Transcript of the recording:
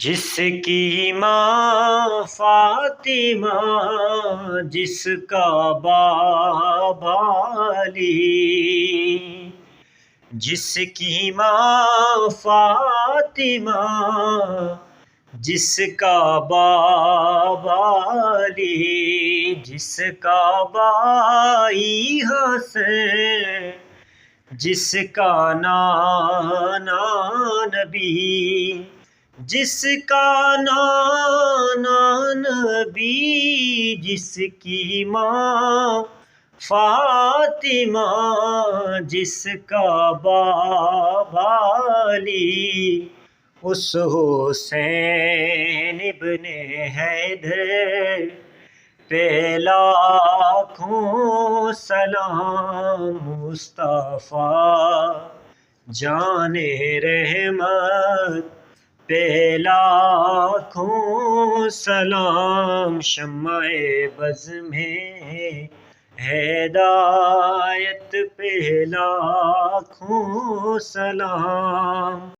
جس کی ماں فاطمہ، جس کا باب علی، جس کی ماں فاطمہ، جس کا باب علی، جس کا بھائی حسین، جس کا نانا نبی، جس کا نانا نبی، جس کی ماں فاطمہ، جس کا باب علی، اس حسین ابن حیدر پہ لاکھوں سلام، مصطفیٰ جان رحمت پہ لاکھوں سلام، شمع بز میں ہدایت پہ لاکھوں سلام۔